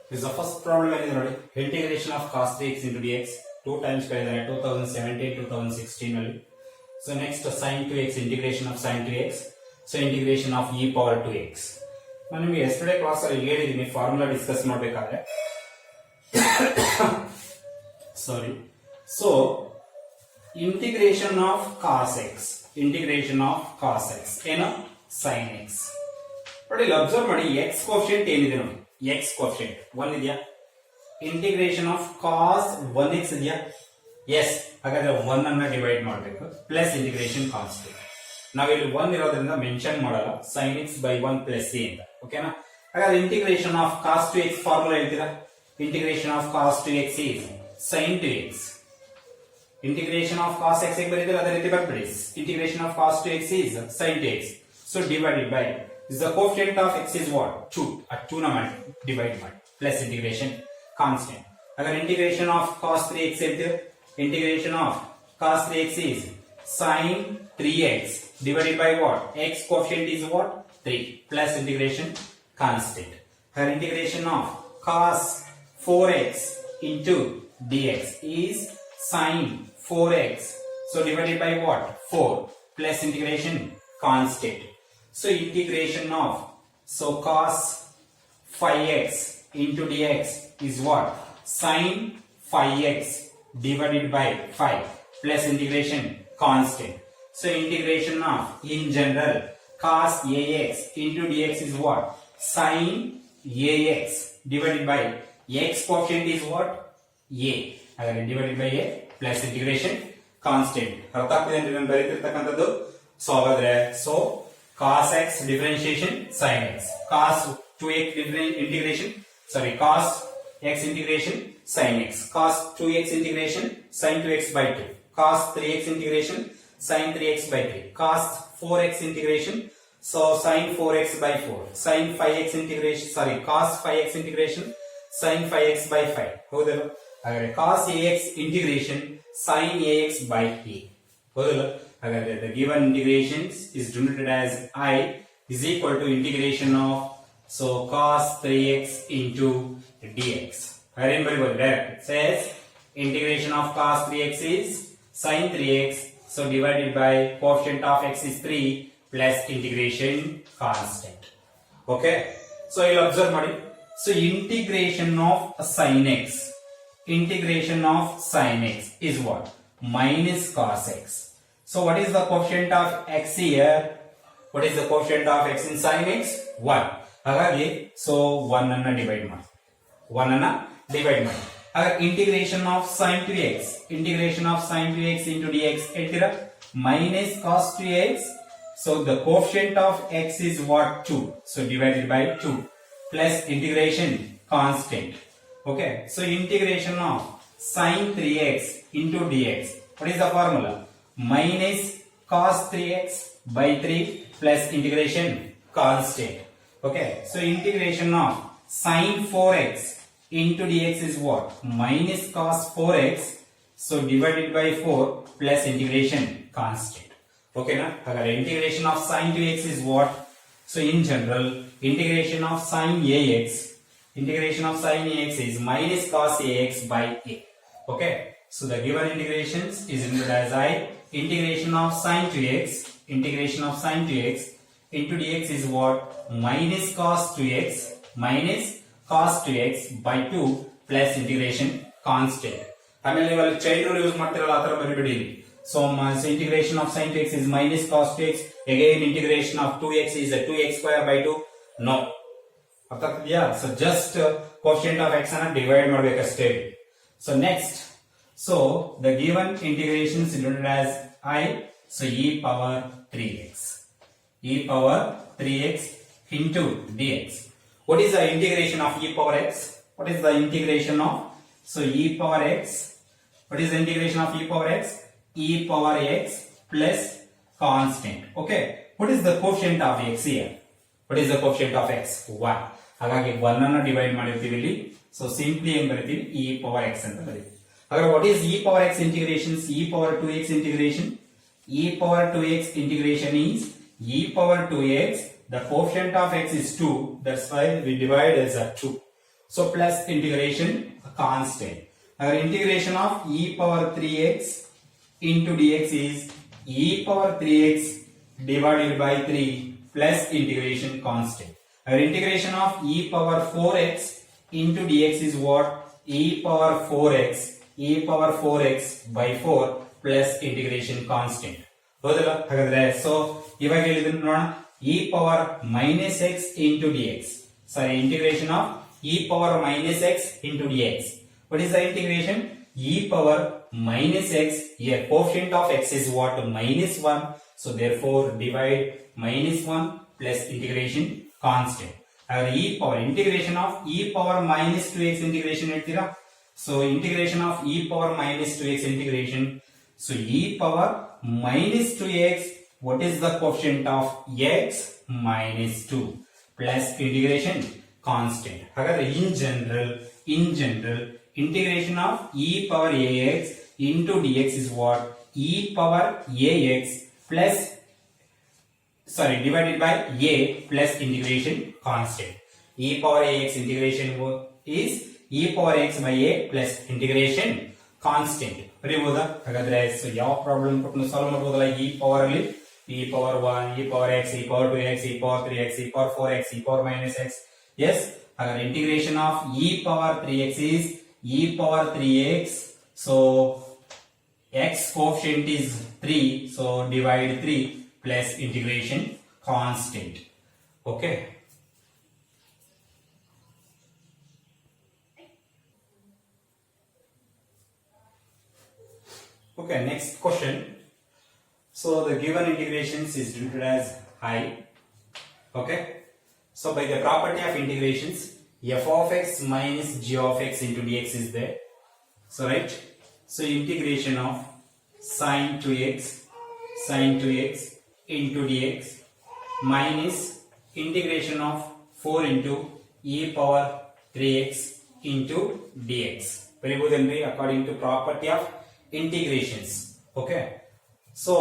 This is the first problem ಏನಿದೆ ನೋಡಿ integration of cos 3x into dx 2 times ಕರೆದರೆ 2017 2016 ನಲ್ಲಿ. So next sin 2x integration of sin 2x, so integration of e power 2x. ನಾನು ನಿಮಗೆ yesterday class ಅಲ್ಲಿ ಹೇಳಿದ್ದೀನಿ formula discuss ಮಾಡಬೇಕಾದ್ರೆ. Sorry. So integration of cos x ಏನು sin x. ನೋಡಿ ಇಲ್ಲಿ ಅಬ್ಸರ್ವ್ ಮಾಡಿ x ಕೋಎಫಿಷಿಯಂಟ್ ಏನಿದೆ ನೋಡಿ x ಕೋಎಫಿಷಿಯಂಟ್ 1 ಇದೆಯಾ, ಇಂಟಿಗ್ರೇಷನ್ ಆಫ್ cos 1x ಇದೆಯಾ, ಎಸ್. ಹಾಗಾದ್ರೆ 1 ಅನ್ನ ಡಿವೈಡ್ ಮಾಡಬೇಕು ಪ್ಲಸ್ ಇಂಟಿಗ್ರೇಷನ್ ಕಾನ್ಸ್ಟೆಂಟ್. ನಾವಿಲ್ಲಿ 1 ಇರೋದ್ರಿಂದ ಮೆನ್ಷನ್ ಮಾಡಲ್ಲ, sin x by 1 plus a ಅಂತ. ಓಕೆನಾ? ಹಾಗಾದ್ರೆ integration of cos 2x formula ಹೇಳ್ತೀರಾ? Integration of cos 2x is sin 2x. Integration of cos x ಹೇಗೆ ಬರೀತೀರಾ ಅದೇ ರೀತಿ ಬರ್ಬಿಡಿ. Integration of cos 2x is sin 2x. So divided by is the coefficient of x is what? 2. At 2 na divide ಮಾಡಿ plus integration constant. अगर integration of cos 3x ಹೇಳ್ತೀರಾ, integration of cos 3x is sin 3x divided by what? X coefficient is what? 3 plus integration constant. Her integration of cos 4x into dx is sin 4x. So divided by what? 4 plus integration constant. So integration of cos 5x into dx is what? Sin 5x divided by 5 plus integration constant. So integration of in general cos ax into dx is what? Sin ax divided by x coefficient is what? A. Again divided by a plus integration constant. ಅರ್ಥ ಆಗ್ತಿದೆ ಅಂತ ನಾನು ಬರೀತಿರ್ತಕ್ಕಂಥದ್ದು. So ಹಾಗಾದ್ರೆ cos x differentiation sin x, cos 2x integration, cos x integration sin x, cos 2x integration sin 2x by 2, cos 3x integration sin 3x by 3, cos 4x integration sin 4x by 4, sin 5x integration cos 5x integration sin 5x by 5. ಹೌದಲ್ಲ? ಹಾಗಾದ್ರೆ cos ax integration sin ax by a. ಹೌದಲ್ಲ? ಹಾಗಾದ್ರೆ the given integrations is denoted as I is equal to integration of cos 3x into dx. Again very direct. It says integration of cos 3x is sin 3x, so divided by coefficient of x is 3 plus integration constant. Okay, so you'll observe ಮಾಡಿ. So integration of sin x is what? Minus cos x. So what is the coefficient of x here? What is the coefficient of x in sin x? 1. ಹಾಗಾಗಿ 1 ಅನ್ನ divide ಮಾಡಿ. ಹಾಗಾಗಿ integration of sin 2x into dx ಹೇಳ್ತೀರಾ? minus cos 2x. So the coefficient of x is what? 2. So divided by 2 plus integration constant. Okay. So integration of sin 3x into dx. What is the formula? Minus cos 3x by 3 plus integration constant. Okay, so integration of sin 4x into dx is what? Minus cos 4x, so divided by 4 plus integration constant. Okay na? Again, integration of sin 2x is what? So in general, integration of sin ax is minus cos ax by a. Okay, so the given integrations is denoted as I. Integration of sin 2x into dx is what? Minus cos 2x by 2 plus integration constant. ಆಮೇಲೆ ನೀವು ಅಲ್ಲಿ child rule use ಮಾಡ್ತಿರಲ್ಲ ಆ ತರ ಬರಿಬೇಡಿ. So integration of sin 2x is minus cos 2x. Again integration of 2x is 2x square by 2. No. ಅರ್ಥ ಆಗ್ತಿದೆಯಾ? So just coefficient of x ಅನ್ನ divide ಮಾಡಬೇಕಷ್ಟೇ. So next, so the given integrations is denoted as I, so e power 3x into dx. What is the integration of e power x? What is the integration of e power x? What is the integration of e power x? E power x plus constant. Okay. What is the coefficient of x here? What is the coefficient of x? 1. ಹಾಗಾಗಿ 1 ಅನ್ನು divide ಮಾಡಿರ್ತೀವಿ ಇಲ್ಲಿ. So simply ಏನು ಬರೀತೀವಿ? e power x ಅಂತ ಬರೀತೀವಿ. Again, what is e power x integrations? E power 2x integration. E power 2x integration is e power 2x. The coefficient of x is 2. That's why we divide as a 2. So plus integration constant. Our integration of e power 3x into dx is e power 3x divided by 3 plus integration constant. Our integration of e power 4x into dx is what? E power 4x by 4 plus integration constant. ಹೌದಲ್ಲ? ಹಾಗಾದ್ರೆ so ಇವಾಗ ಹೇಳಿದ್ರು ನೋಡೋಣ, e power minus x into dx. Sorry, integration of e power minus x into dx. What is the integration? E power minus x. Here coefficient of x is what? Minus 1. So therefore divide minus 1 plus integration constant. Our e power integration of e power minus 2x integration ಹೇಳ್ತೀರಾ? So integration of e power minus 2x integration. So e power minus 2x, what is the coefficient of x? Minus 2 plus integration constant. ಹಾಗಾದ್ರೆ in general integration of e power ax into dx is what? E power ax plus divided by a plus integration constant. E power ax integration is e power x by a plus integration constant. ಬರೀಬಹುದಾ? ಹಾಗಾದ್ರೆ ಯಾವ problem ಕೊಟ್ಟು solve ಮಾಡಬಹುದಲ್ಲ? e power ಅಲ್ಲಿ e power 1, e power x, e power 2x, e power 3x, e power 4x, e power minus x. Yes, ಹಾಗಾದ್ರೆ integration of e power 3x is e power 3x. So x coefficient is 3, so divide 3 plus integration constant. Okay. Okay, next question. So the given integrations is denoted as I. Okay. So by the property of integrations, f of x minus g of x into dx is there. So right. So integration of sin 2x into dx minus integration of 4 into e power 3x into dx. Very good, according to property of integrations. Okay. So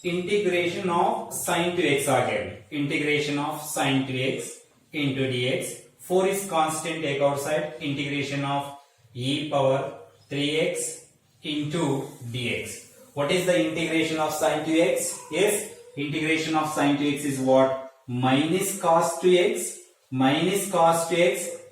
integration of sin 2x again. Integration of sin 2x into dx. 4 is constant, take outside. Integration of e power 3x into dx. What is the integration of sin 2x? Yes, integration of sin 2x is what? Minus cos 2x.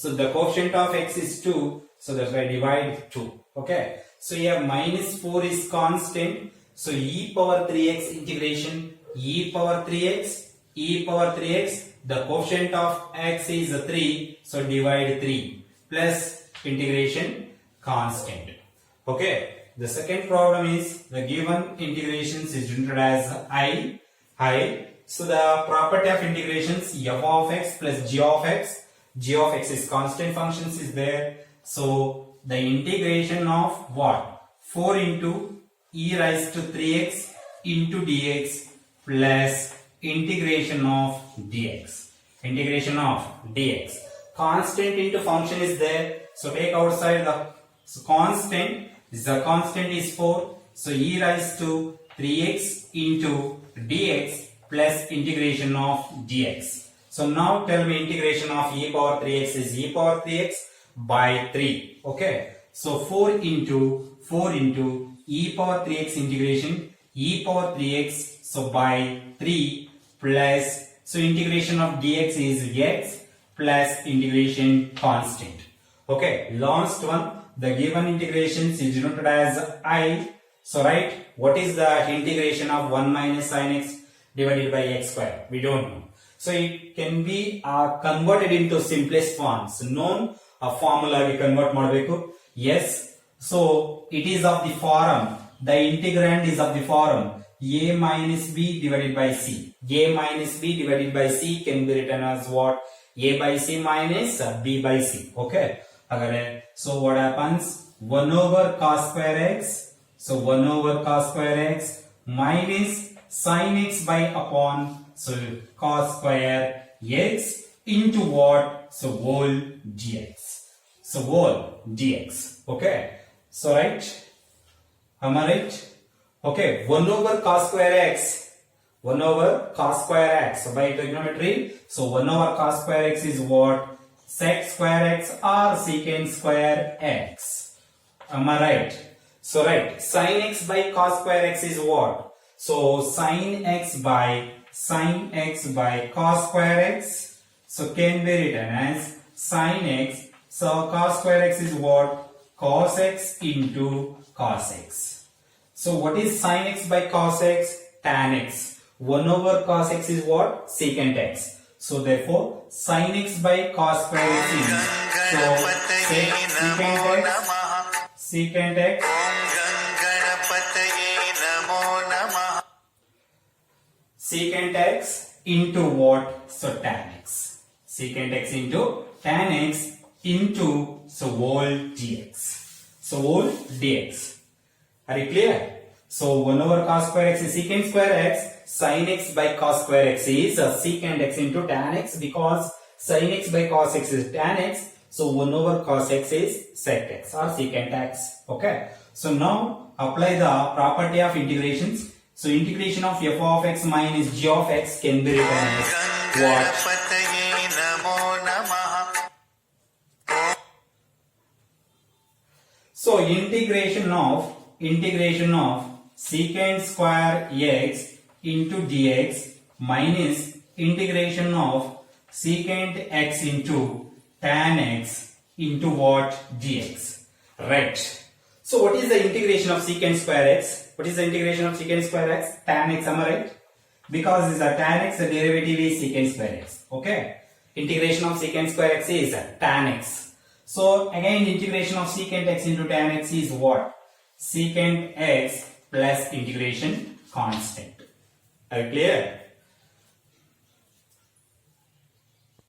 So the coefficient of x is 2. So that's why divide 2. Okay. So here minus 4 is constant. So e power 3x integration, e power 3x, the coefficient of x is 3. So divide 3 plus integration constant. Okay. The second problem is the given integrations is denoted as I. So the property of integrations f of x plus g of x. G of x is constant functions is there. So the integration of what? 4 into e raised to 3x into dx plus integration of dx. Constant into function is there. So take outside the constant. The constant is 4. So e raised to 3x into dx plus integration of dx. So now tell me integration of e power 3x is e power 3x by 3. Okay. So 4 into e power 3x integration e power 3x. So by 3 plus, so integration of dx is x plus integration constant. Okay. Last one. The given integrations is denoted as I. So right, what is the integration of 1 minus sin x divided by x square? We don't know. So it can be converted into simplest forms. Known a formula we convert ಮಾಡಬೇಕು. Yes. So it is of the form. The integrand is of the form a minus b divided by c. A minus b divided by c can be written as what? A by c minus b by c. Okay. So what happens? 1 over cos square x. So 1 over cos square x minus sin x by upon. So cos square x into what? So whole dx. Okay. So right. Am I right? Okay. 1 over cos square x. 1 over cos square x. So by trigonometry. So 1 over cos square x is what? sec square x or secant square x. Am I right? So right, sin x by cos square x is what? So sin x by cos square x. So can be written as sin x. So cos square x is what? Cos x into cos x. So what is sin x by cos x? Tan x. 1 over cos x is what? Secant x. So therefore sin x by cos square x is secant x secant x into what? So tan x. Secant x into tan x into so whole dx. So whole dx. Are you clear? So 1 over cos square x is secant square x. Sin x by cos square x is secant x into tan x, because sin x by cos x is tan x. So 1 over cos x is sec x or secant x. Okay. So now apply the property of integrations. So integration of f of x minus g of x can be written as what? So integration of secant square x into dx minus integration of secant x into tan x into what? Dx. Right. So what is the integration of secant square x? What is the integration of secant square x? Tan x, am I right? Because this is a tan x, the derivative is secant square x. Okay. Integration of secant square x is tan x. So again integration of secant x into tan x is what? Secant x plus integration constant. Are you clear?